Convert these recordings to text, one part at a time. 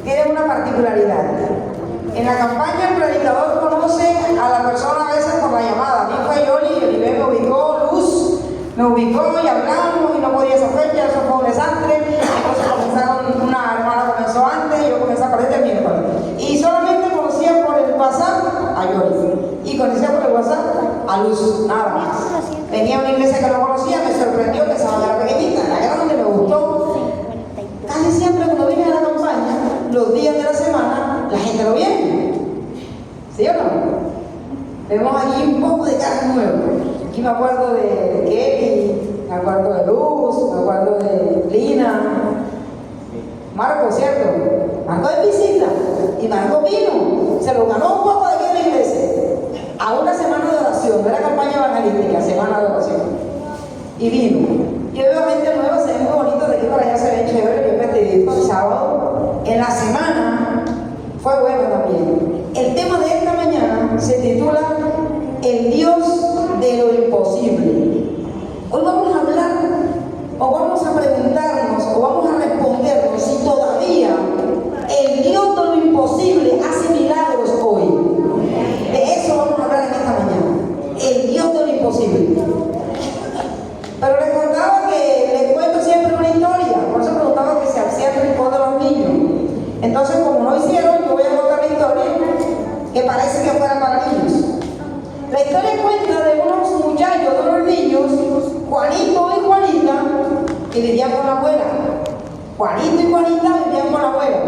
tienen una particularidad. En la campaña el predicador conoce a la persona a veces por la llamada. A mí fue Yoli, y Oliver me ubicó, Luz me ubicó y hablamos y no podía esa fecha, eso fue un desastre. Entonces comenzaron, una hermana comenzó antes y yo comencé a partir del miércoles. Y solamente conocía por el WhatsApp a Yoli y conocía por el WhatsApp a Luz, nada más. Venía a una iglesia que no conocía, me sorprendió que esa era pequeñita, la grande me gustó. Casi siempre cuando viene a la campaña, los días de la semana, la gente lo viene. ¿Sí o no? Vemos aquí un poco de carne nueva. Aquí me acuerdo de Kelly, me acuerdo de Luz, me acuerdo de Lina, Marco, ¿cierto? Marco es visita y Marco vino, se lo ganó un poco de aquí en la iglesia. A una semana de oración, no era campaña evangelística, semana de oración. Y vino. Y obviamente el nuevo se ve muy bonito, de aquí para allá se ve chévere. Yo pedí el sábado. En la semana fue bueno también. El tema de esta mañana se titula El Dios de lo imposible. Hoy vamos a hablar, o vamos a preguntarnos, o vamos a respondernos si todavía el Dios de lo imposible hace milagros hoy. De eso vamos a hablar en esta mañana. El Dios de lo imposible. Pero les contaba que les cuento siempre una historia. Por eso preguntaba que se hacía el rincón de los niños. Entonces, como no hicieron, yo voy a contar la historia que parece que fuera para niños. La historia cuenta de unos muchachos, de unos niños, Juanito y Juanita, que vivían con la abuela. Juanito y Juanita vivían con la abuela.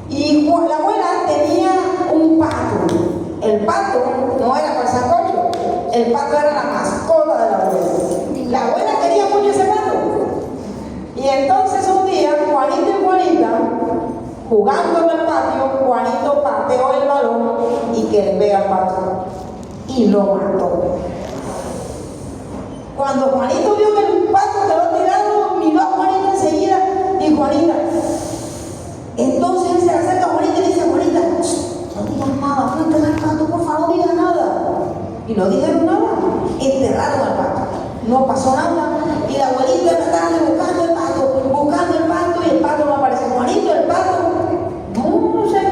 Y la abuela tenía un pato. El pato no era para el sancocho, el pato era la mascota de la abuela. La abuela quería mucho ese pato. Y entonces un día, Juanito y Juanita, jugando en el patio, Juanito pateó el balón y que le pega al pato. Y lo mató. Cuando Juanito vio que el pato quedó tirado, miró a Juanita enseguida y Juanita. Entonces él se acerca a Juanita y le dice: Juanita, no digas nada, frente al pato, por favor, no digas nada. Y no dijeron nada, enterraron al pato. No pasó nada. Y la abuelita tratando de buscando el pato, y el pato no aparece. Juanito, el pato, no sé,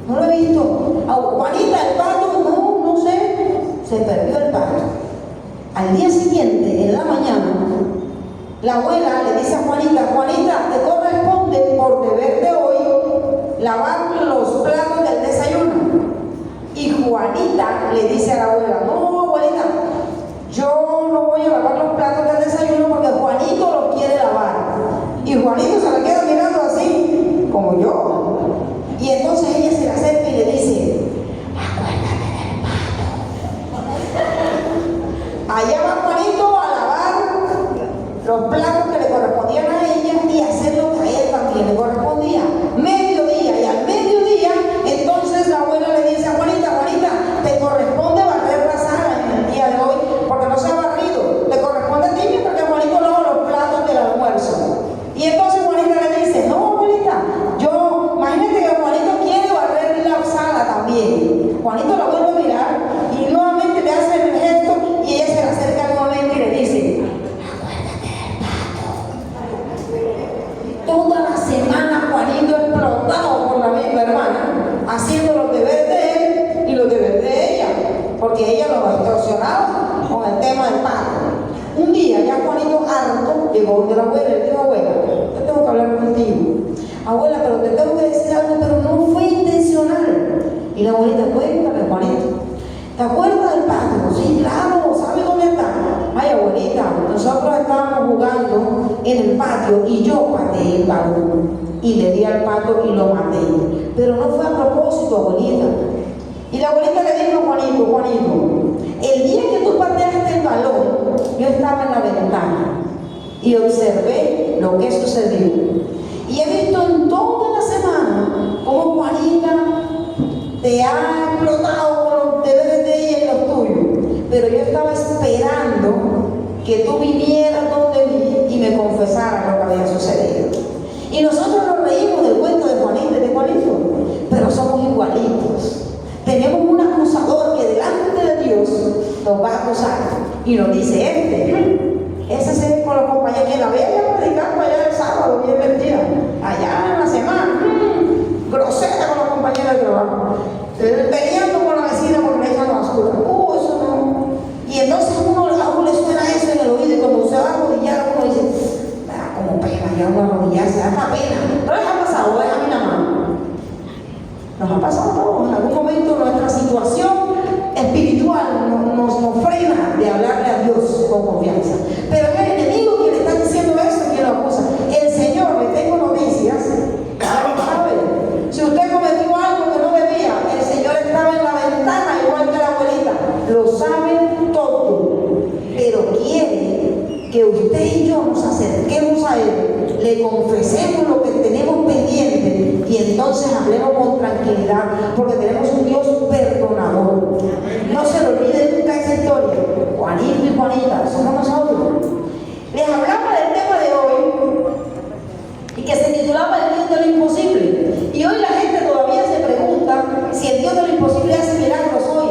no lo he visto. Juanita, el pato, no sé, se perdió el pato. Al día siguiente, en la mañana, la abuela le dice a Juanita: Juanita, te corresponde por deber de hoy lavar los platos del desayuno. Y Juanita le dice a la abuela: no, abuelita, yo no voy a lavar los platos del desayuno porque Juanito los quiere lavar. Y Juanito se la queda mirando así, como yo. Y entonces ella se le acerca y le dice: acuérdate del pato. Allá va Juanito a lavar los platos que le correspondían a ella y hacer lo que a él también le correspondía. Mediodía, y al mediodía, entonces la abuela le dice a Juanita: Juanita, te corresponde barrer la sala en el día de hoy, porque no se ha barrido. Te corresponde a ti porque Juanito lava los platos del almuerzo. Y entonces Juanita le dice: no, abuelita, imagínate que Juanito quiere barrer la sala también. Juanito la vuelve a mirar y nuevamente le hace el gesto y ella se le acerca nuevamente y le dice: toda la semana Juanito explotado por la misma hermana, haciendo los deberes de él y los deberes de ella, porque ella lo extorsionaba con el tema del pato. Un día ya Juanito harto llegó de la abuela y le dijo: abuela, yo tengo que hablar contigo. Abuela, pero te tengo que decir algo, pero no fue intencional. Y la abuelita: cuéntame, Juanito, ¿te acuerdas del pato? Sí, claro, ¿sabes dónde está? Ay, abuelita, nosotros estábamos jugando en el patio y yo pateé el balón y le di al pato y lo maté. Pero no fue a propósito, abuelita. Y la abuelita le dijo a Juanito: Juanito, el día que tú pateaste el balón, yo estaba en la ventana y observé lo que sucedió. Y he visto en toda la semana cómo Juanita te ha explotado con los deberes de ella y los tuyos. Pero yo estaba esperando que tú vinieras donde mí y me confesaras lo que había sucedido. Y nosotros nos reímos del cuento de Juanita y de Juanito, pero somos igualitos. Tenemos un acusador que delante de Dios nos va a acusar y nos dice: ese se ve con los compañeros que la veía predicando allá el sábado, bien vestida, allá en la semana. Nos ha pasado a todos. En algún momento nuestra situación espiritual nos frena de hablarle a Dios con confianza. Pero es el enemigo quien está diciendo eso, quien lo acusa. El Señor, le tengo noticias, ya lo sabe. Si usted cometió algo que no debía, el Señor estaba en la ventana igual que la abuelita. Lo sabe todo, pero quiere que usted y yo nos acerquemos a Él, le confesemos lo que tenemos pendiente y entonces hablemos con tranquilidad, porque tenemos un Dios perdonador. No se le olvide nunca esa historia. Juanito y Juanita, somos nosotros. Les hablaba del tema de hoy y que se titulaba El Dios de lo imposible. Y hoy la gente todavía se pregunta si el Dios de lo imposible hace milagros hoy.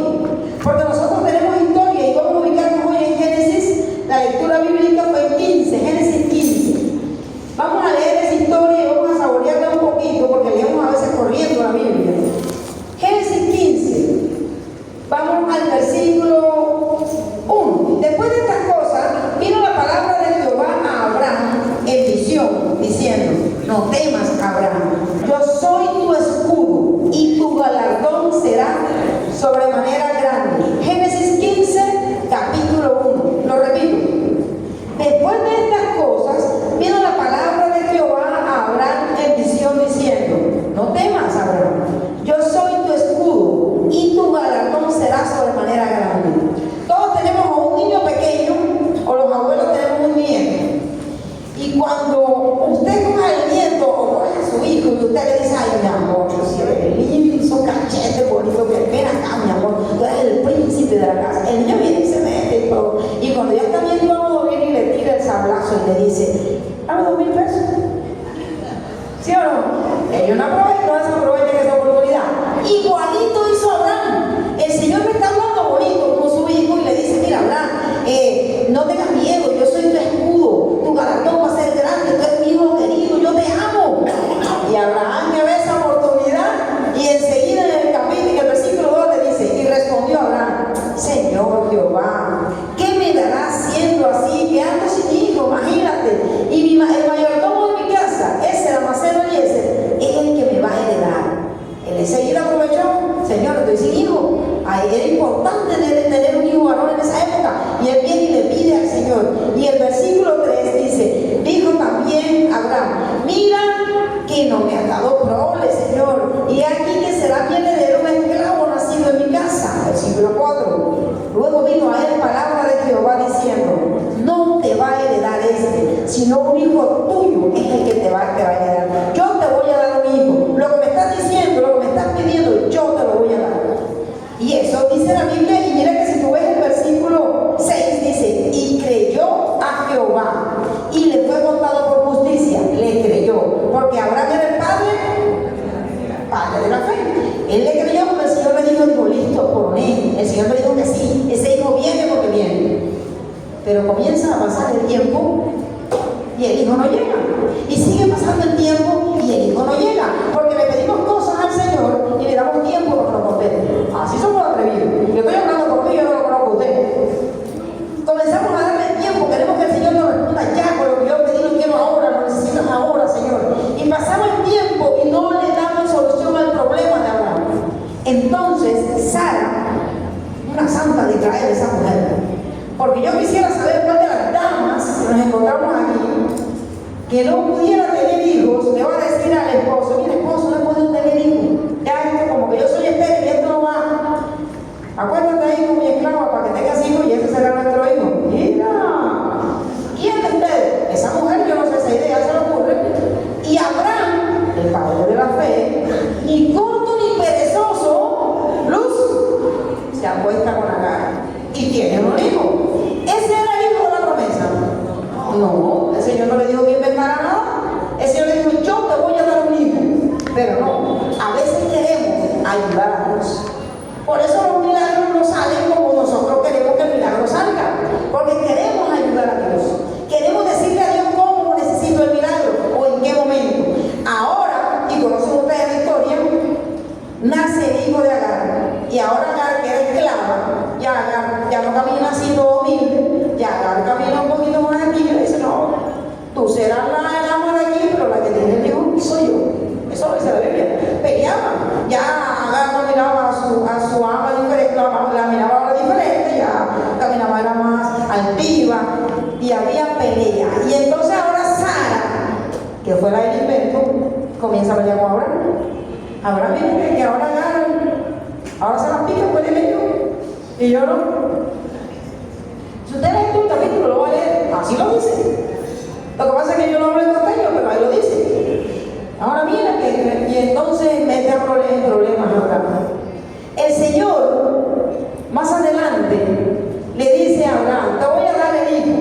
Porque nosotros tenemos historia y vamos a ubicarnos hoy en Génesis. La lectura bíblica fue en 15, Génesis 15. Vamos a leer esa historia y vamos a saborearla un poquito porque leemos a veces corriendo la Biblia. Génesis 15. Vamos al versículo 1. Después de estas cosas, vino la palabra de Jehová a Abraham en visión, diciendo: no temas, Abraham, yo soy tu escudo y tu galardón será sobremanera grande. Génesis 15, capítulo 1. Lo repito. Después de estas cosas, vino la palabra de Jehová a Abraham en visión, diciendo: no temas, Abraham, yo soy tu escudo y tu galardón será sobremanera grande. Todos tenemos a un niño pequeño, o los abuelos tenemos un nieto. Y cuando usted coja el nieto o coja a su hijo y usted le dice: ay, mi amor, si eres lindo, cachete bonito, que ven acá, mi amor, tú eres el príncipe de la casa. El niño viene y se mete y todo. Y cuando ya está bien todo, viene y le tira el sablazo y le dice: dame 2,000 pesos. ¿Sí o no? Ellos no aprovechan esa oportunidad. Igualito hizo Abraham. El Señor me está hablando bonito como su hijo y le dice: mira, Abraham, no tengas miedo, yo soy tu escudo, tu galardón va a ser grande, tú eres mi hijo querido, yo te amo. Y Abraham que ve esa oportunidad y enseguida en el capítulo, en el versículo 2 le dice: y respondió Abraham: Señor Jehová, ¿qué me darás siendo así, que ando sin hijo? Imagínate. Y el mayordomo de mi casa, ese el almaceno Eliezer, es el que me va a heredar. Él enseguida aprovechó: Señor, estoy sin hijo. Ahí era importante tener un hijo varón en esa época. Y él viene y le pide al Señor. Y el versículo 3 dice: dijo también Abraham: mira que no me has dado prole, Señor, y aquí que será mi heredero un esclavo nacido en mi casa. Versículo 4. Luego vino a él palabra de Jehová diciendo: no te va a heredar sino un hijo tuyo es el que te va a heredar. Yo te voy a dar un hijo. Lo que me estás diciendo, lo que me estás pidiendo, yo te lo voy a dar. Y eso dice la Biblia. Y mira que si tú ves el versículo 6 dice: y creyó a Jehová y le fue contado por justicia. Le creyó, porque Abraham era el padre de la fe. Él le creyó porque el Señor le dijo: listo, poné. El Señor le dijo que sí, ese hijo viene porque viene. Pero comienza a pasar el tiempo y el hijo no llega. Y sigue pasando el tiempo y el hijo no llega, porque le pedimos cosas al Señor y le damos tiempo para que nos conteste. Así somos atrevidos. Yo estoy hablando por mí, yo no lo conozco a usted. Comenzamos a darle tiempo, queremos que el Señor nos responda ya con lo que yo pedí, lo quiero ahora, lo necesitas ahora, Señor. Y pasamos el tiempo y no le damos solución al problema de Abraham. Entonces Sara, una santa de Israel, esa mujer, porque yo quisiera saber cuál de las damas que nos encontramos aquí que no pudiera tener hijos, le va a decir al esposo: mira, esposo, no puedo tener hijos, ya esto como que yo soy estéril y esto no va. Acuérdate ahí con mi esclava para que tengas hijos y ese será nuestro hijo. Mira, ¿quién de ustedes? Esa mujer, yo no sé, esa idea se le ocurre. Y Abraham, el padre de la fe, ni corto ni perezoso, Luz, se acuesta con Agar y tiene un hijo. ¿Ese era el hijo de la promesa? No, el Señor no le dijo que inventara nada. El Señor le dijo: yo te voy a dar un hijo. Pero no, a veces queremos ayudar a Dios. Por eso los milagros no salen como nosotros queremos que el milagro salga. Porque queremos ayudar a Dios. Queremos decirle a Dios cómo necesito el milagro o en qué momento. Ahora, y conocen ustedes la historia, nace el hijo de Agar. Y ahora Agar, que era esclava, ya no camina así todo humilde, ya Agar camina un poquito más aquí y le dice: no, tú serás la ama de aquí, pero la que tiene el hijo soy yo. Eso lo dice la Biblia. Peleaban. Ya comienza a pelear con Abraham. Abraham dice que ahora ganan, ahora se las pican por el medio, y yo no. Si usted lee todo el capítulo, lo va a leer, así lo dice. Lo que pasa es que yo no hablo en costeño, pero ahí lo dice. Ahora mira, y entonces mete a problemas Abraham. El Señor, más adelante, le dice a Abraham, te voy a dar el hijo,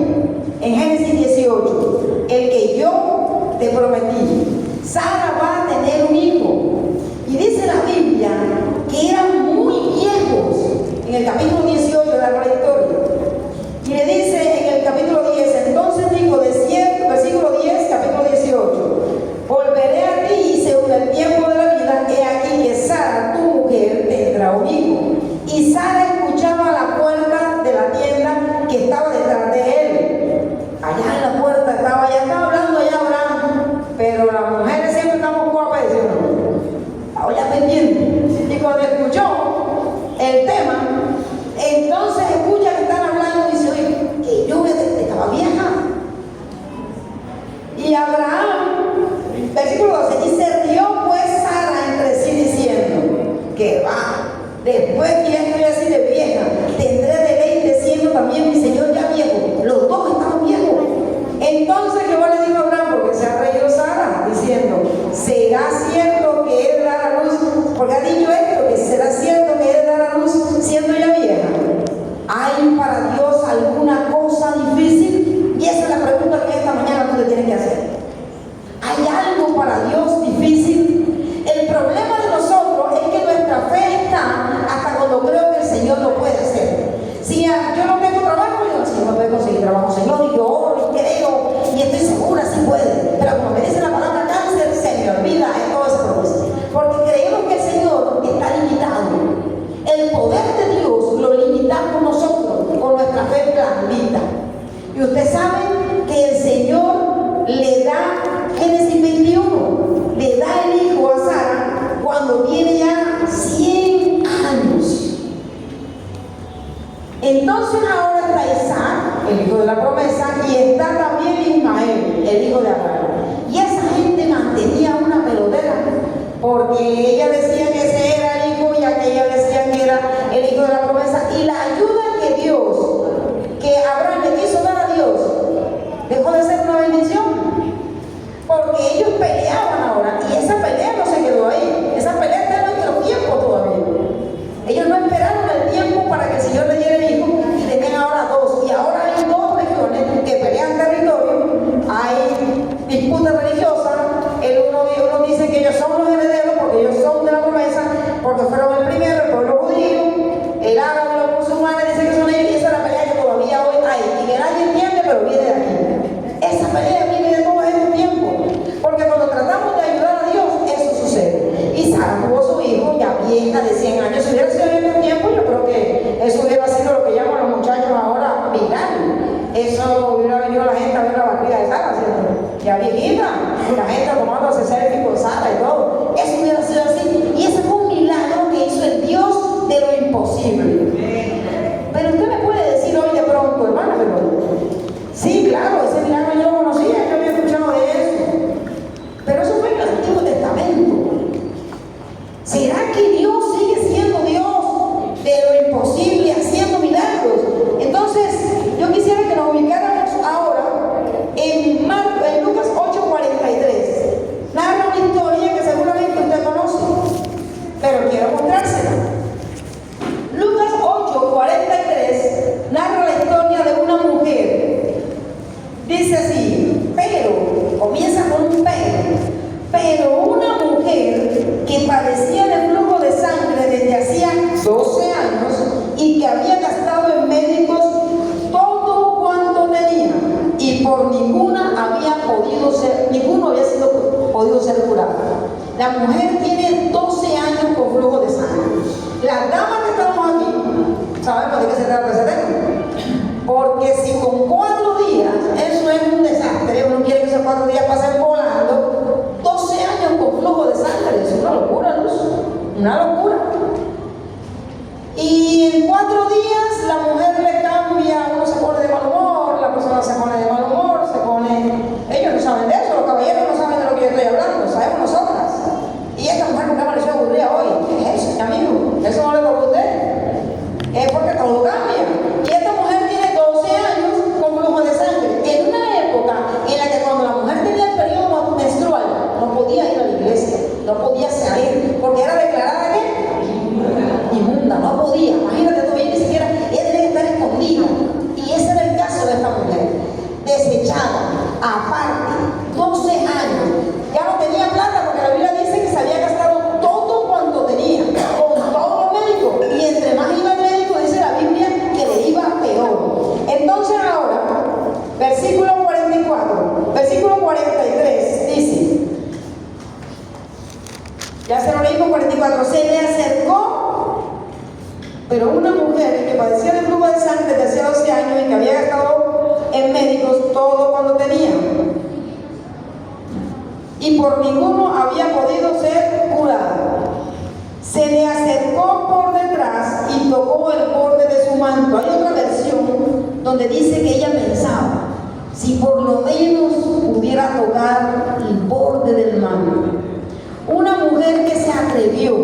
en Génesis 18, el que yo te prometí. Sara va a tener un hijo. Y dice la Biblia que eran muy viejos, en el capítulo 18 de la historia. Y le dice en el capítulo 10, entonces dijo, de cierto, versículo 10, capítulo 18, volveré a ti y según el tiempo de la vida, he aquí que Sara, tu mujer, tendrá un hijo. Y Sara escuchaba a la puerta de la tienda que estaba detrás de él. Allá en la puerta estaba, ya estaba hablando allá Abraham, pero las mujeres siempre estamos guapas, decían, estaba ya pendiente. Y cuando escuchó el tema, entonces escucha que están hablando y dice, oye, que yo estaba vieja. Y Abraham, versículo 12, y se rió pues Sara entre sí diciendo, que va, después que ya estoy así de vieja, tendré deleite siendo también mi Señor ya viejo. Los dos estaban viejos. Entonces Jehová le dijo a Abraham, porque se ha reído Sara, diciendo, ¿será cierto que él dará a luz? Porque ha dicho esto, que será cierto que él dará a luz siendo ya vieja. ¿Hay para Dios alguna cosa difícil? Y esa es la pregunta que esta mañana tú te tienes que hacer. ¿Hay algo para Dios difícil? El problema de nosotros es que nuestra fe está hasta cuando creo que el Señor lo puede hacer. Si yo no tengo trabajo, yo digo, el Señor me puede conseguir trabajo, Señor, y yo oro y creo y estoy segura si puede. Pero cuando me dice la palabra cáncer, se me olvida en todo ese proceso. Porque creemos que el Señor está limitado. El poder de Dios lo limitamos nosotros con nuestra fe blandita. Y usted sabe que el Señor le da, Génesis 21, le da el hijo a Sara cuando tiene ya 100 años. Entonces ahora está Isaac, el hijo de la promesa, y está también Ismael, el hijo de Abraham. Y esa gente mantenía una pelotera, porque ella decía que ese era el hijo y aquella decía que era el hijo de la promesa. Y la ayuda que Dios, que Abraham le quiso dar a Dios, dejó de ser una bendición, porque ellos peleaban ahora, y esa pelea no se quedó ahí, esa pelea está en nuestro tiempo todavía. Ellos no esperaron el tiempo para que el Señor le diera el hijo, y tenían ahora dos, y ahora hay dos regiones que pelean territorio, hay disputas religiosas, uno dice que ellos son los herederos porque ellos son de la promesa, porque fueron el primero, el pueblo judío, el árabe, los musulmanes dicen que son ellos, y esa es la pelea que todavía hoy hay, y que nadie entiende, pero viene de aquí. Esa pelea viene de todos estos tiempos, porque cuando tratamos de ayudar a Dios, eso sucede. Y Sara tuvo su hijo ya vieja de 100 años. Si hubiera sido en este tiempo, yo creo que eso hubiera sido lo que llaman los muchachos ahora viral. Eso hubiera venido la gente a ver la barriga de Sara, ¿cierto? Ya viejita, la gente tomándose selfie con Sara y todo. Eso hubiera sido así. Y ese fue un milagro que hizo el Dios de lo imposible. Pero usted me puede decir hoy de pronto, hermana, pero sí, claro, ese milagro yo lo conocía, yo había escuchado de eso. Pero eso fue en el Antiguo Testamento. ¿Será que Dios sigue siendo Dios de lo imposible, haciendo milagros? Entonces, yo quisiera que nos ubicáramos ahora en Lucas 8:43. Narra una historia que seguramente usted conoce, pero quiero mostrársela. Lucas 8:43 narra la historia de una mujer. Dice así, pero, comienza con un pero una mujer que padecía de flujo de sangre desde hacía 12 años y que había gastado en médicos todo cuanto tenía y por ninguno había podido ser curado. La mujer tiene 12 años con flujo de sangre. Las damas que estamos aquí sabemos de qué se trata ese tema. Porque si con 4 días, eso es un desastre, uno quiere que esos 4 días pasen volando, 12 años con flujo de sangre, es una locura, Luz, una locura. Y en 4 días la mujer le cambia, uno se pone de mal humor, la persona se pone de mal humor, ellos no saben de eso, los caballeros no saben de lo que yo estoy hablando, sabemos nosotras. no podía salir, porque era declarada ¿qué? Inmunda, no podía. Imagínate tú bien, ni siquiera ella tenía que estar escondida. Y ese era el caso de esta mujer, desechada, aparte, 12 años. Ya no tenía plata porque la Biblia dice que se había gastado todo cuanto tenía, con todos los médicos. Y entre más iba el médico, dice la Biblia que le iba peor. Entonces ahora, versículo 44, versículo 43, dice, ya se lo leímos, 44, se le acercó, pero una mujer que padecía de flujo de sangre desde hacía 12 años y que había gastado en médicos todo cuando tenía, y por ninguno había podido ser curada. Se le acercó por detrás y tocó el borde de su manto. Hay otra versión donde dice que ella pensaba, si por lo menos pudiera tocar el borde del manto. Una mujer que se atrevió.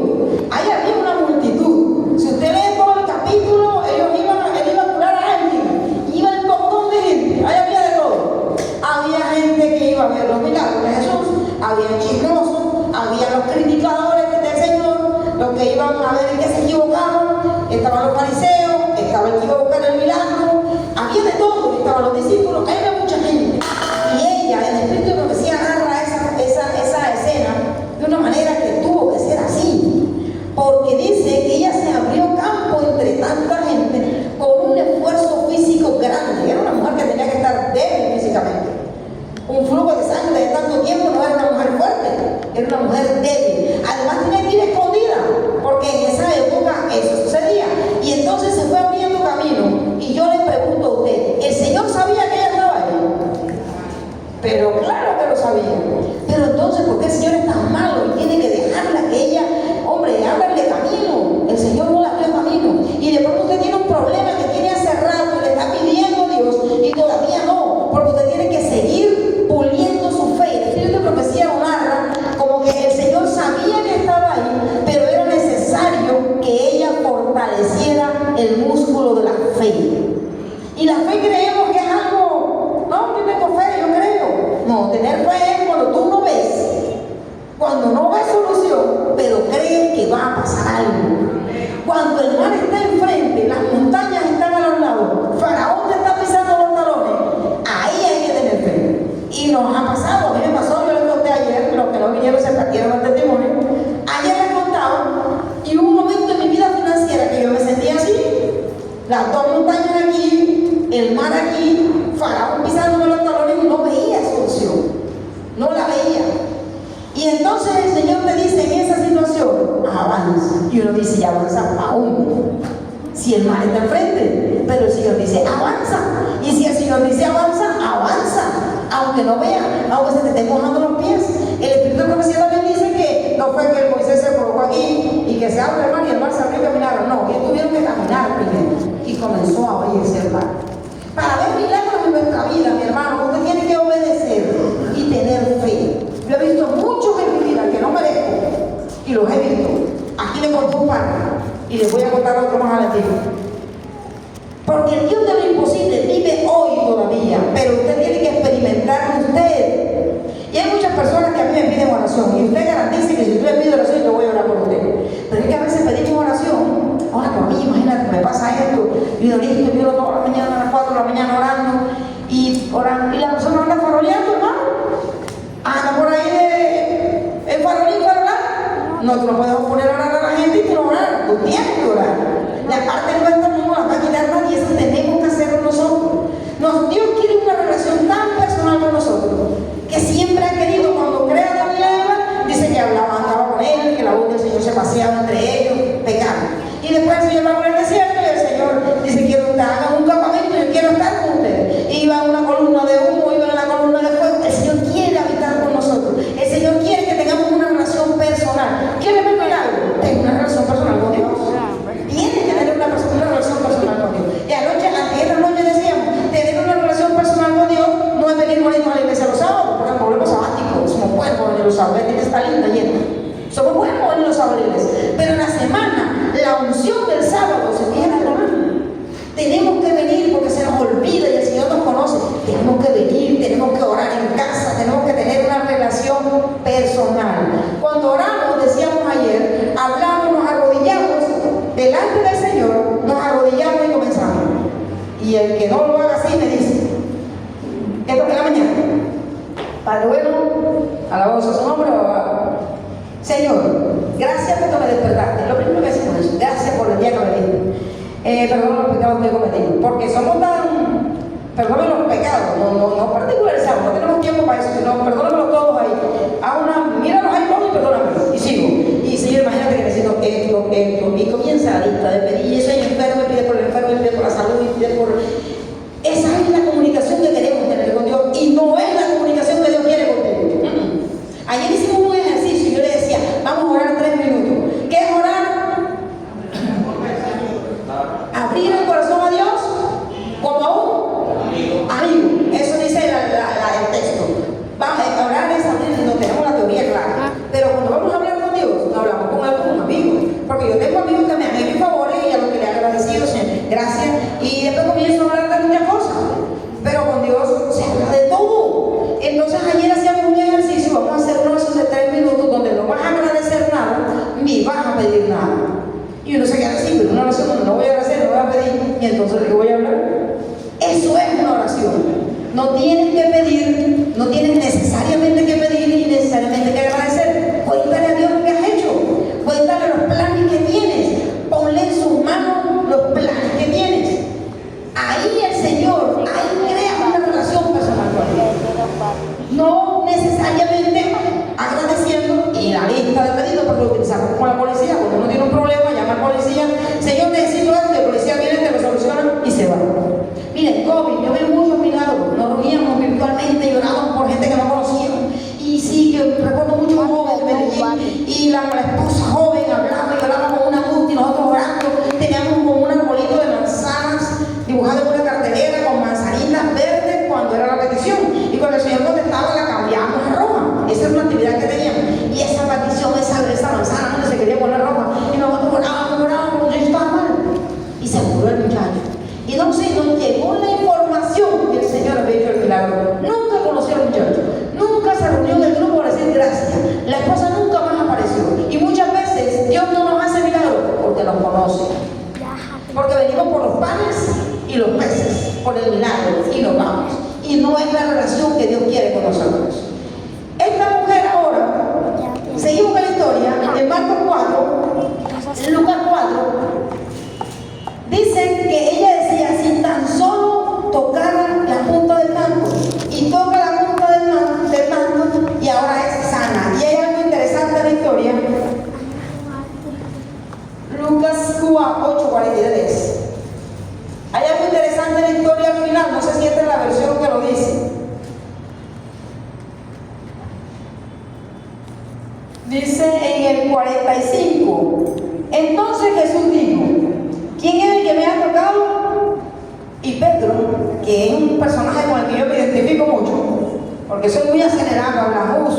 Ahí había una multitud. Si usted lee todo el capítulo, él iba a curar a alguien. Iba un montón de gente. Ahí había de todo. Había gente que iba a ver los milagros de Jesús. Había chismosos. Había los criticadores del Señor. Los que iban a ver en qué se equivocaban. Estaban los fariseos. Estaba el que iba a buscar el milagro. Había de todo. Estaban los discípulos. Había mucha gente. Y ella, en el espíritu de profecía, narra esa escena de una manera que tuvo que ser así, porque dice que ella se abrió campo entre tanta gente con un esfuerzo físico grande. Era una mujer que tenía que estar débil físicamente. Un flujo de sangre de tanto tiempo no era una mujer fuerte, era una mujer débil. Además tenía que ir escondida, porque en esa época eso sucedía. Y entonces se fue abriendo camino. Y yo le pregunto a usted, ¿el Señor sabía que ella estaba ahí? Pero claro que lo sabía. Pero entonces, ¿por qué el Señor es tan malo y tiene que dejarla que ella, hombre, ábrale camino? El Señor no la abrió camino. Y de pronto usted tiene un problema que tiene hace rato y le está pidiendo a Dios y todavía no, porque usted tiene que seguir puliendo su fe. El espíritu de profecía lo narra como que el Señor sabía que estaba ahí, pero era necesario que ella fortaleciera el músculo de la fe. Y la fe creemos que es algo, no, yo tengo fe, yo creo. No, tener fe es cuando tú no ves, cuando no ves solución, pero crees que va a pasar algo. Cuando el mar está enfrente, las montañas están a los lados, Faraón te está pisando los talones, ahí hay que tener fe. Y nos ha pasado, a mí me pasó, yo les conté ayer, los que no vinieron se partieron el testimonio. Ayer les contaba, y hubo un momento en mi vida financiera que yo me sentía así, las dos montañas aquí, el mar aquí, Faraón pisándome los talones y no veía solución, no la veía. Y entonces el Señor te dice en esa situación, avanza. Y uno dice, ya avanza aún. Si el mar está enfrente, pero el Señor dice, avanza. Y si el Señor dice, avanza, avanza. Aunque no vea, aunque se te estén mojando los pies. El Espíritu de profecía también dice que no fue que Moisés se colocó aquí y que se abre el mar y el mar se abrió y caminaron. No, ellos tuvieron que caminar primero. Y comenzó a abrirse el mar. Para ver milagros en nuestra vida, mi hermano, usted tiene que obedecer y tener fe. Yo he visto muchos en mi vida que no merezco y los he visto. Aquí le conté un par y les voy a contar otro más adelante. Porque el Dios de lo imposible vive hoy todavía, pero usted tiene que experimentar usted. Y hay muchas personas que a mí me piden oración y usted garantice que si usted le pide oración yo voy a orar por usted. Pero es que a veces pedimos oración. Ahora por mí, imagínate, me pasa esto, pido listo, pido toda la mañana a las 4 de la mañana orando y la persona anda faroleando, hermano. Anda por ahí en farolín para orar. No, tú no puedes poner a orar a la gente y tú no orar, tú tienes que orar. La parte nuestra no la va a quitar nadie, eso tenemos que hacerlo nosotros. Dios quiere una relación tan personal con nosotros, que siempre ha querido, cuando crea a Daniel y Eva, dice que andaba con ellos, que la voz del Señor se paseaba entre ellos, pecando. Y después el Señor va por el desierto y el Señor dice, quiero que hagan un campamento, yo quiero estar con ustedes. Y iba una columna de humo, iba en la columna de fuego. El Señor quiere habitar con nosotros. El Señor quiere que tengamos una relación personal. ¿Quiere ver milagro? Tengo una relación personal con Dios. Tienes que tener una relación personal con Dios. Y esta noche decíamos, tener una relación personal con Dios no es venir bonitos a la iglesia los sábados, porque es un problema sabático. Somos buenos venir los sábados, la iglesia está linda, llena. Somos buenos venir los sábados a la iglesia. Pero en la semana, la unción del sábado se viene a tomar. Tenemos que venir porque se nos olvida y el Señor nos conoce. Tenemos que venir, tenemos que orar en casa, tenemos que tener una relación personal. Cuando oramos, Y el que no lo haga así me dice, esto que la mañana, Padre bueno, alabado a su nombre, Señor, gracias porque me despertaste. Lo primero que decimos es, gracias por el día que me diste. Perdón los pecados que he cometido, porque somos tan, perdóname los pecados, no particularizamos, no tenemos tiempo para eso, sino perdónamelos todos ahí. Míralos ahí todos y perdónamelos. Y sigo. Y Señor, imagínate que necesito esto, y comienza la lista de pedir. Y soy enfermo, y pide por el enfermo, y pide por la salud, y pide por. Esa es la comunicación que queremos tener con Dios, y no es la comunicación que Dios quiere contigo. Ayer hicimos un ejercicio y yo le decía, vamos a orar 3 minutos. ¿Qué es orar? Abrir el corazón a Dios como a un amigo. Eso dice el texto. Vamos a orar es abrir, no tenemos la teoría clara. Pero cuando vamos a hablar con Dios, no hablamos con algún amigo. Porque yo tengo amigos que me han hecho favores y a los que le he agradecido, Señor, gracias. Y después comienzo a hablar de muchas cosas. Pero con Dios se habla de todo. Entonces ayer hacíamos un ejercicio, vamos a hacer una oración de 3 minutos donde no vas a agradecer nada, ni vas a pedir nada. Y uno se queda así, pero una oración donde no voy a agradecer, no voy a pedir, y entonces ¿de qué voy a hablar? Eso es una oración. No tienes que pedir, no tienes necesariamente que pedir ni necesariamente que agradecer. Cuéntale a Dios lo que has hecho, cuéntale los planes que tienes, ponle en sus manos los planes que tienes. Ahí el Señor, ahí crea una relación personal con Él. No necesariamente agradeciendo y la lista de pedidos, porque lo utilizamos como la policía. Cuando uno tiene un problema, llama al policía, Señor, necesito esto, el policía viene, te lo soluciona y se va. Miren, COVID, yo vi muchos milagros. Nos reuníamos virtualmente, llorábamos por gente que no conocíamos. Y sí, que recuerdo mucho un joven de Medellín, y la esposa joven hablaba y hablaba con una angustia, y nosotros orando. Teníamos como un arbolito de manzanas dibujado en una cartelera con manzanitas verdes cuando era la petición. Y cuando el Señor contestaba, la cambiábamos a roja. Esa era una actividad que teníamos. Y esa petición, esa manzana, no se quería poner roja. Y nosotros orábamos, yo estaba mal. Y se murió el muchacho. Y entonces nos llegó la información que el Señor había hecho el milagro. Nunca conoció al muchacho. Nunca se reunió en el grupo para decir gracias. La esposa nunca más apareció. Y muchas veces Dios no nos hace milagros porque nos conoce. Porque venimos por los panes y los peces, por el milagro, y nos vamos. Y no es la relación que Dios quiere con nosotros. Esta mujer ahora, seguimos con la historia, en Marcos 4, Lucas 4, dice que ella decía, si tan solo tocara la punta del manto, y toca la punta del manto, y ahora es sana. Y hay algo interesante en la historia. Lucas 8:43. Hay algo interesante en la historia al final, no sé si esta es la versión que lo dice. Dice en el 45, entonces Jesús dijo, ¿quién es el que me ha tocado? Y Pedro, que es un personaje con el que yo me identifico mucho, porque soy muy acelerado, hablamos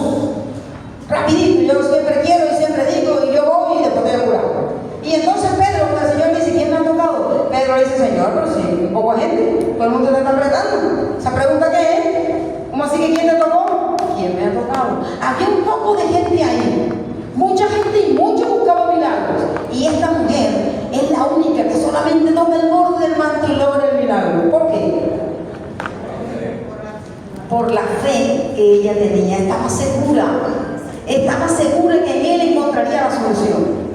rapidito, yo siempre quiero y siempre digo, y yo voy y después estoy curado. Y entonces Pedro, cuando el Señor me dice, ¿quién me ha tocado? Pedro le dice, Señor, pero sí, un poco de gente, todo el mundo te está apretando. Esa pregunta ¿qué es? ¿Cómo así que quién te tocó? ¿Quién me ha tocado? Había un poco de gente ahí, mucha gente y muchos buscaban milagros. Y esta mujer es la única que solamente toca el borde del manto y logra el milagro. ¿Por qué? Por la fe que ella tenía, estaba segura que en Él encontraría la solución.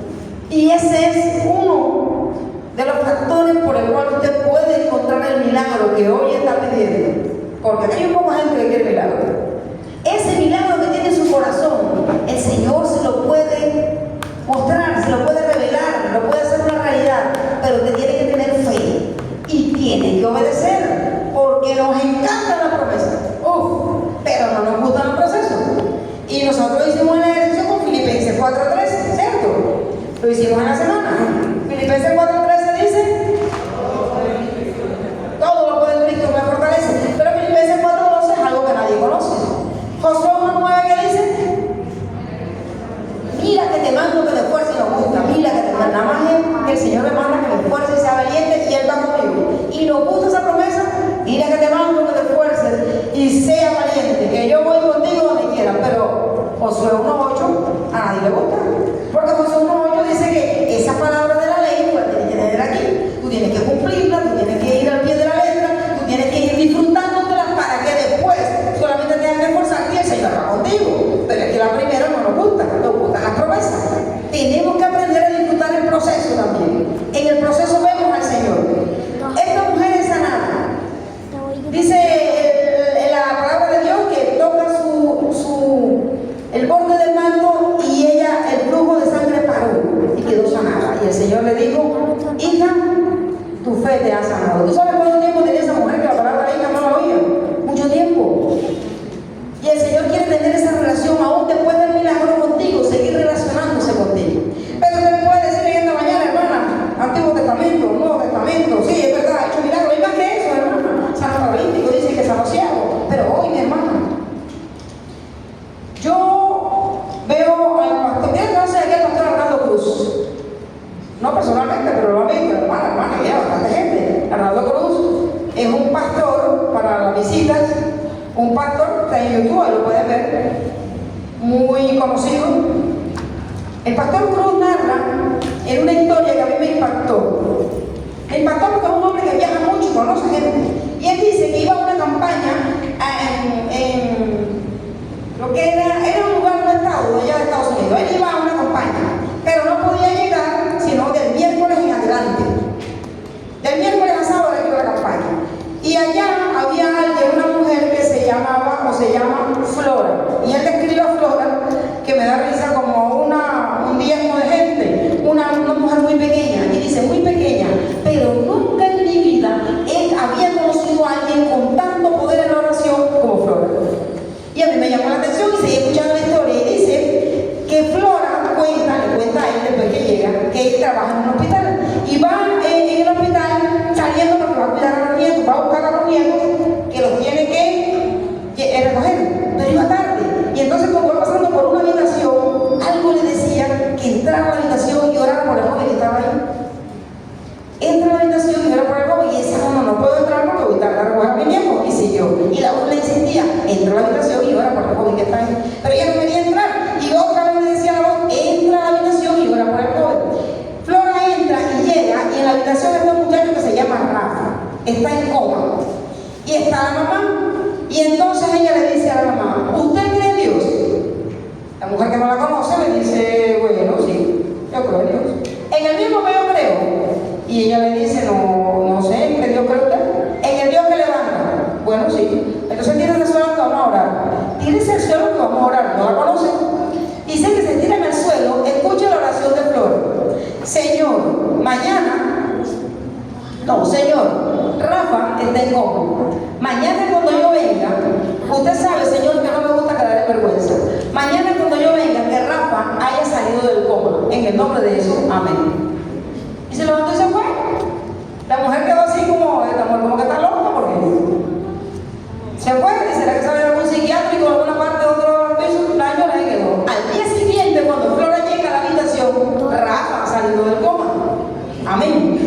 Y ese es uno de los factores por el cual usted puede encontrar el milagro que hoy está pidiendo. Porque aquí hay un poco de gente que quiere milagro. Ese milagro que tiene en su corazón, el Señor se lo puede mostrar, se lo puede revelar, lo puede hacer una realidad, pero usted tiene que tener fe y tiene que obedecer, porque nos encanta la promesa, pero no nos gusta el proceso. Y nosotros hicimos el ejercicio con Filipenses 4:13, ¿cierto? Lo hicimos en la semana. Filipenses 4:13 dice, todo lo puede en Cristo que me fortalece. Pero Filipenses 4:12 es algo que nadie conoce. Josué 1:9, ¿qué dice? Mira que te mando que te esfuerces y nos gusta. Mira que te manda, nada más es que el Señor me manda que me esfuerce y sea valiente y Él va conmigo. Y nos gusta esa promesa. Mira que te mando que te esfuerces y sea valiente, que yo voy contigo donde quieras. Pero Josué 1:8 a nadie le gusta. Porque Josué 1:8 dice que esa palabra de la ley, pues tienes que tener aquí. Tú tienes que cumplirla, tú tienes que ir al pie de la letra. te ha sanado. ¿Tú sabes cuánto tiempo tenía esa mujer que la palabra de ella no la oía? Mucho tiempo. Y el Señor quiere tener esa relación aún después del milagro contigo, seguir relacionándose contigo. Pero usted me puede decir en esta mañana, hermana, Antiguo Testamento, Nuevo Testamento, sí, es verdad, ha hecho milagros, hay más que eso, hermana. San Paralítico dice que sanó ciego, pero hoy, mi hermana, yo veo al pastor, ¿quién conoce aquí al pastor Arnaldo Cruz? No personalmente, pero lo han visto, hermana, y bastante gente. Arnaldo Cruz es un pastor para las visitas, un pastor, está en YouTube, ahí lo pueden ver, muy conocido. El pastor Cruz narra en una historia que a mí me impactó. Me impactó porque es un hombre que viaja mucho y conoce gente. Y él dice que iba a una campaña en lo que era un lugar, un estado de allá de Estados Unidos. Él iba a una campaña, pero no podía llegar sino del miércoles en adelante. Del miércoles a sábado él iba a la campaña. Y allá había alguien, una mujer que se llamaba o se llama Flora. Y él describe a Flora, que me da risa, como un diezmo de gente, una mujer muy pequeña. Y dice, muy pequeña, pero nunca en mi vida él había conocido a alguien con tanto poder en la oración como Flora. Y a mí me llamó la atención y seguí escuchando la historia. Y dice que Flora le cuenta a él después que llega, que él trabaja en un hospital. Y va en el hospital saliendo porque va a cuidar a los nietos, va a buscar a los nietos que los tiene que recoger. Pero iba tarde. Y entonces cuando va pasando por una habitación, algo le decía que entrara a la habitación y orara por el joven que estaba ahí. Entra a la habitación y ora por el joven y dice, no puedo entrar porque voy a tardar a recoger a mi nieto. Y siguió. Y la voz le insistía, entra a la habitación y ora por el joven que está ahí. Pero ella no quería entrar. Y otra vez le decía la voz, entra a la habitación y ora por el joven. Flora entra y llega y en la habitación está un muchacho que se llama Rafa. Está en coma. Y está la mamá. Y entonces ella le dice a la mamá, ¿usted cree en Dios? La mujer que no la conoce le dice, bueno, sí, yo creo en Dios. En el mismo que yo creo. Y ella le dice, no sé, ¿en qué Dios cree usted? En el Dios que levanta. Bueno, sí. Entonces tírese al suelo que vamos a orar. Tírese al suelo que vamos a orar. ¿No la conoce? Dice que se tira en el suelo, escucha la oración de Flor. Señor, Rafa está en coma. Mañana cuando yo venga, usted sabe, Señor, que no me gusta quedar en vergüenza. Mañana cuando yo venga, que Rafa haya salido del coma. En el nombre de Jesús, amén. Y se levantó y se fue. La mujer quedó así como, esta mujer como que está loca, porque se fue. ¿Y será que sale algún psiquiátrico en alguna parte de otro piso? La señora se quedó. Al día siguiente, cuando Flora llega a la habitación, Rafa ha salido del coma. Amén.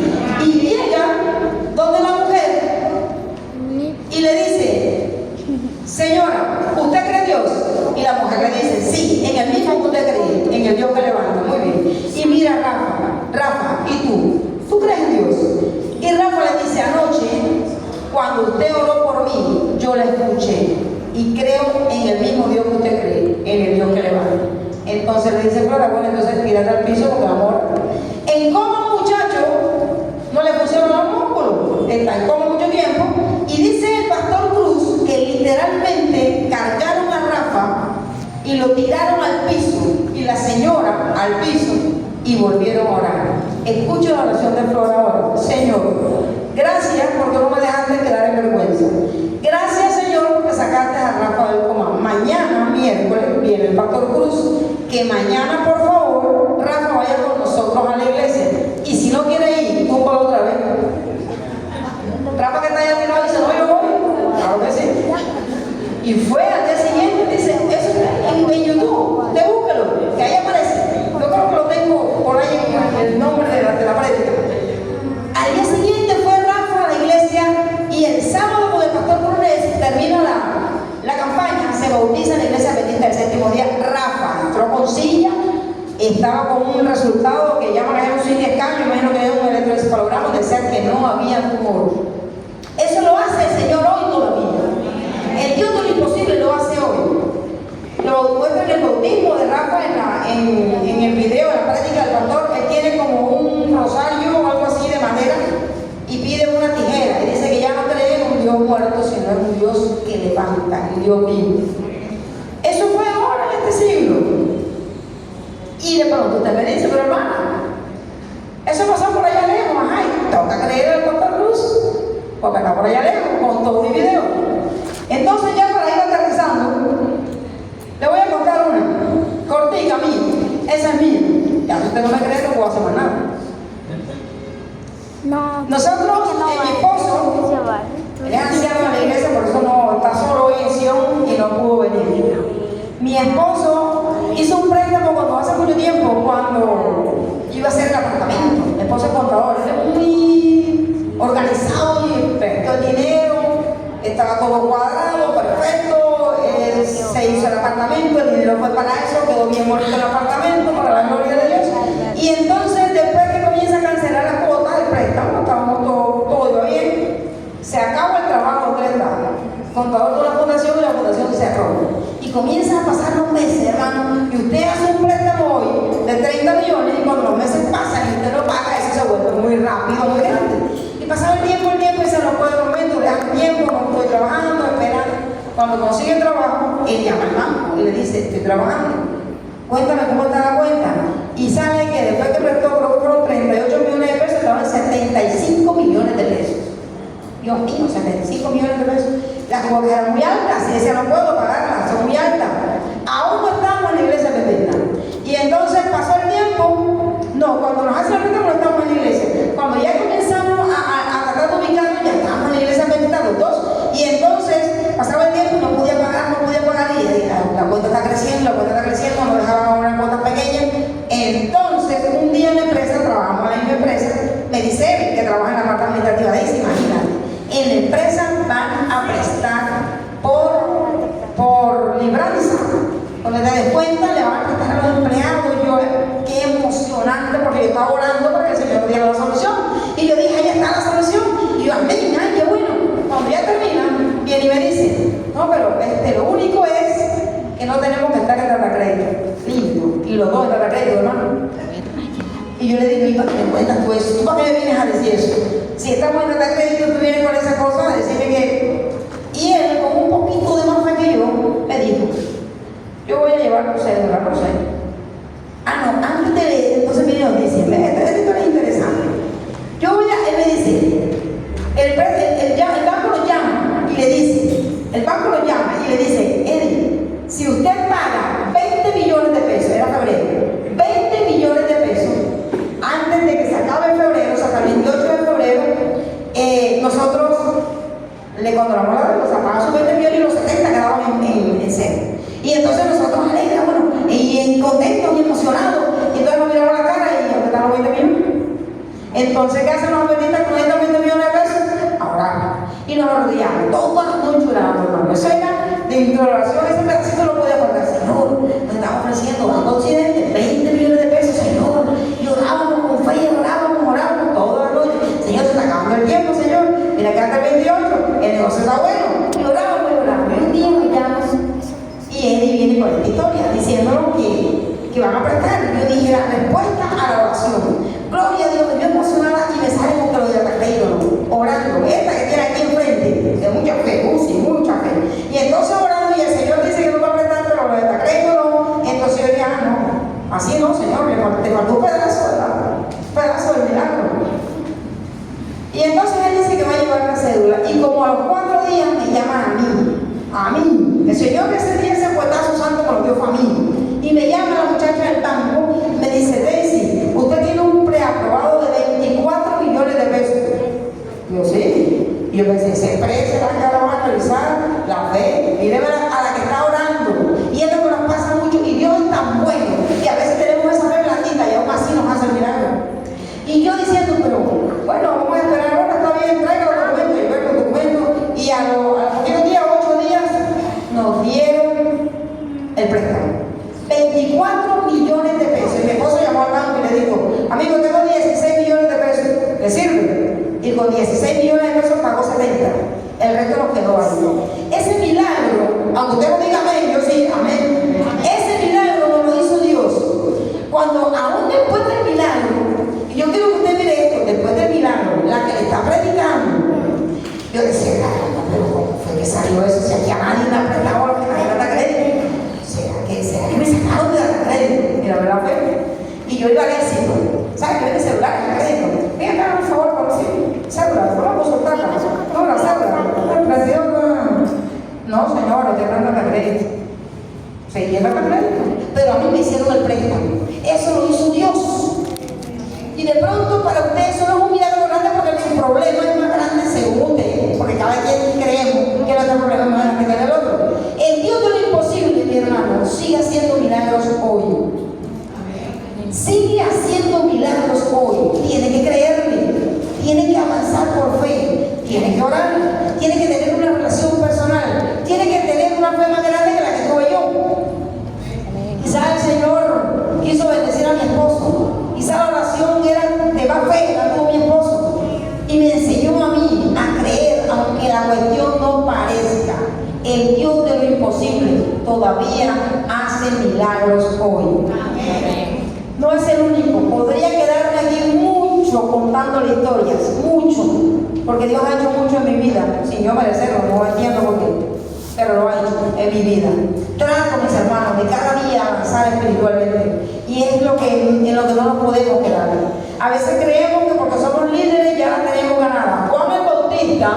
Y llega donde la mujer y le dice, señora, ¿usted cree en Dios? Y la mujer le dice, sí, en el mismo que usted cree, en el Dios que levanta. Muy bien. Y mira, Rafa, ¿y tú crees en Dios? Y Rafa le dice, anoche, cuando usted oró por mí, yo la escuché y creo en el mismo Dios que usted cree, en el Dios que levanta. Entonces le dice Flora, bueno, entonces tírate al piso porque vamos a orar. En coma, muchacho, no le pusieron los músculos, está en coma mucho tiempo. Y dice el pastor Cruz que literalmente cargaron a Rafa y lo tiraron al piso, y la señora al piso, y volvieron a orar. Escucho la oración de Flora ahora. Señor, gracias porque no me dejaste quedar en vergüenza. Gracias, Señor, porque sacaste a Rafa del coma. Mañana, miércoles, viene el pastor Cruz. Que mañana, por favor, Rafa vaya con nosotros a la iglesia. Y si no quiere ir, tú para otra vez. Rafa que está allá tirado dice, no, yo voy. Claro que sí. Y fue al día siguiente, dice, eso en YouTube, te búsquelo, que ahí aparece. Yo creo que lo tengo por ahí en el nombre de la prédica. Al día siguiente fue Rafa a la iglesia y el sábado con el pastor Cruz termina la campaña, se bautiza en la iglesia adventista del séptimo día. Rafa entró con silla, estaba con un resultado que llaman a un sin escaño, imagino que es un electroencefalograma, decía que no había tumor. Eso lo hace el Señor hoy todavía. El Dios de lo imposible lo hace hoy. Lo muestra en el bautismo de Rafa en el video, en la práctica del pastor. Él tiene como un rosario o algo así de madera y pide una tijera. Y dice que ya no cree en un Dios muerto, sino en un Dios que levanta, un Dios vivo. Eso fue ahora en este siglo. Y de pronto usted me dice, pero hermana, eso pasó por allá lejos, ajá, y toca creer en el pastor Cruz. porque está por allá lejos, con todo y video. Entonces ya para ir aterrizando, le voy a contar una, cortica mía, esa es mía. Ya si usted no me cree, no puedo hacer más nada. Nosotros, mi esposo, él es anciano de la iglesia, por eso no está solo hoy en Sion y no pudo venir. Mi esposo hizo un préstamo cuando hace mucho tiempo, cuando iba a hacer el apartamento. Mi esposo es contador, él es muy organizado y prestó el dinero, estaba todo cuadrado, perfecto, él se hizo el apartamento, el dinero fue para eso, quedó bien bonito el apartamento, para la gloria de Dios. Y entonces, después que comienza a cancelar las cuotas del préstamo, estábamos todo iba bien, se acaba el trabajo de 3 años, contador de la fundación y la fundación se cerró. Y comienzan a pasar los meses, hermano, y usted hace un préstamo hoy de 30 millones y cuando los meses pasan y usted lo paga, eso se vuelve muy rápido, muy grande. Y pasaba el tiempo y se nos fue el momento, le dan tiempo, no estoy trabajando, esperando. Cuando consigue trabajo, él llama al banco y le dice, estoy trabajando, cuéntame cómo está la cuenta. Y sabe que después que prestó, creo que fueron 38 millones de pesos, estaban 75 millones de pesos. Dios mío, 75 millones de pesos. Las cuotas eran muy altas, y decía, no puedo pagarlas, son muy altas. Aún no estábamos en la iglesia bendita. Y entonces pasó el tiempo, no, cuando nos hacen el préstamo no estamos en la iglesia. Cuando ya comenzamos a tratar de ubicarnos, ya estábamos en la iglesia bendita los dos. Y entonces pasaba el tiempo y no podía pagar, y la cuenta está creciendo, no dejaban una cuota pequeña. Entonces, un día en la empresa, trabajamos en la misma empresa, me dice Eric, que trabaja en la parte administrativa de ahí, imagínate, en la empresa van a prestar por libranza. Cuando te des cuenta, le van a prestar a los empleados. Yo, qué emocionante, porque yo estaba orando para que el Señor diera la solución. Y yo dije, ahí está la solución. Y yo, amén, ay, qué bueno. Cuando ya termina, viene y me dice, no, pero lo único es que no tenemos que estar en data crédito. Lindo. Y los dos en data crédito, hermano. Y yo le digo, ¿y para qué me cuentas tú eso? ¿Tú para qué me vienes a decir eso? Si estamos en data crédito, tú vienes con esa cosa a decirme que... Y él, con un poquito de más fe que yo, me dijo, yo voy a llevar tu cédula, no sé. Ah, no, antes de... Entonces viene y nos dice, esta historia es interesante. Él me dice, el banco lo llama y le dice, Eddie, si usted paga 20 millones de pesos, era febrero, 20 millones de pesos, antes de que se acabe febrero, o sea, el 28 de febrero, nosotros le controlamos la deuda, o sea, pagamos sus 20 millones y los 70 quedaban en cero. Y entonces nosotros alegres, bueno, y contentos y emocionados, y entonces nos miramos la cara y nos quedaron 20 millones. Entonces, ¿qué hacen los benditos con estos 20 millones de pesos? Ahora, y nos rodeamos, todos nos lloramos, hermano. Eso era de oración, ese pedacito lo podía guardar. Señor, nos estaba ofreciendo Banco Occidente 20 millones de pesos, Señor. Y orábamos con fe, orábamos toda la noche. Señor, se está acabando el tiempo, Señor. Mira que hasta el 28, el negocio está bueno. Y orábamos. Y un día me llamas y Eddie viene con esta historia diciéndonos que van a prestar. Yo dije la respuesta a la oración. Gloria a Dios, yo emocionada y me sale con que lo de ataque, orando. Esta que tiene aquí enfrente, de mucha fe, sí, mucha fe. Y entonces orando, y el Señor dice que no va a prestar, pero lo de ataque no. Entonces yo dije, no, así no, Señor, te faltó un pedazo del milagro. Y entonces él dice que va a llevar la cédula. Y como a los 4 días me llaman a mí. El Señor ese día ese fuetazo santo me lo dio fue a mí. Y me llama la muchacha del banco, me dice, Daisy, usted tiene un preaprobado de 24 millones de pesos. Yo sí. Y yo pensé, se expresa la cara, vamos a analizar la fe. Mire a la que está orando. Y es lo que nos pasa mucho. Y Dios es tan bueno que a veces tenemos esa fe blandita y aún así nos hace el milagro. Y yo diciendo, pero bueno, vamos a esperar ahora, está bien, traiga los documentos. Yo veo los documentos. Y a los días, 8 días, nos dieron el préstamo. 24 millones de pesos. Y mi esposo llamó al banco y le dijo, amigo, tengo 16 millones de pesos, ¿le sirve? Y con 16 millones de pesos pagó 70. El resto nos quedó ahí. Ese milagro, aunque usted no diga amén, yo sí, amén. Ese milagro nos lo hizo Dios. Cuando aún después del milagro, y yo quiero que usted mire esto, después del milagro, la que le está predicando, yo decía, caramba, pero ¿cómo fue que salió eso? Si aquí a nadie le ha prestado lo que nadie le da crédito. ¿Será que me sacaron de la crédito? Mira, ¿verdad? Y yo iba al éxito. ¿Sabes que vende celular en crédito? Venga, acá, por favor, por sí. Celular, vamos a soltarla. No, No, señor, usted no me crédito. Se lleva el crédito. Pero a mí me hicieron el préstamo. Eso lo hizo Dios. Y de pronto para usted eso no es un milagro grande porque su problema es más grande según usted. Porque cada quien creemos que nuestro problema es más grande que el otro. El Dios de lo imposible, mi hermano, sigue haciendo milagros hoy. Sigue haciendo milagros hoy. Tiene que creerle. Tiene que avanzar por fe. Tiene que orar. Tiene que tener una relación personal. Tiene que tener una fe más grande que la que tuve yo. Quizá el Señor quiso bendecir a mi esposo. Quizá la oración era de más fe, la tuvo mi esposo. Y me enseñó a mí a creer, aunque la cuestión no parezca. El Dios de lo imposible todavía hace milagros hoy. No es el único. Podría quedarme aquí mucho contándole historias, mucho. Porque Dios ha hecho mucho en mi vida, sin yo merecerlo, no entiendo por qué. Pero lo ha hecho en mi vida. Trato, mis hermanos, de cada día avanzar espiritualmente. Y es en lo que no nos podemos quedar. A veces creemos que porque somos líderes ya la tenemos ganada. Juan el Bautista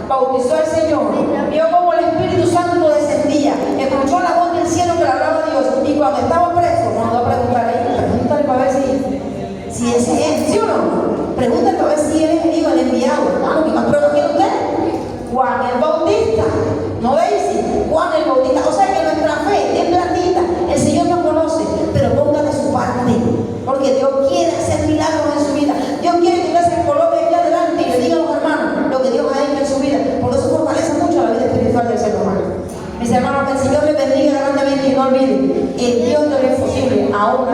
bautizó al Señor, vio como el Espíritu Santo descendía, escuchó la voz del cielo que le hablaba a Dios. Y cuando estaba preso, mandó a preguntarle para ver si ese es, ¿sí o no? Pregúntale para ver si él es el hijo del enviado. Hermano, ¿qué más prueba quiere usted? Juan el Bautista, no Daisy, Juan el Bautista. O sea que nuestra fe es platita, el Señor nos conoce, pero ponga de su parte, porque Dios quiere hacer milagros en su vida. Dios quiere que usted se coloque aquí adelante y le diga a los hermanos lo que Dios ha hecho en su vida, porque eso fortalece mucho la vida espiritual del ser humano. Mis hermanos, que el Señor les bendiga grandemente y no olviden, el Dios de lo imposible aún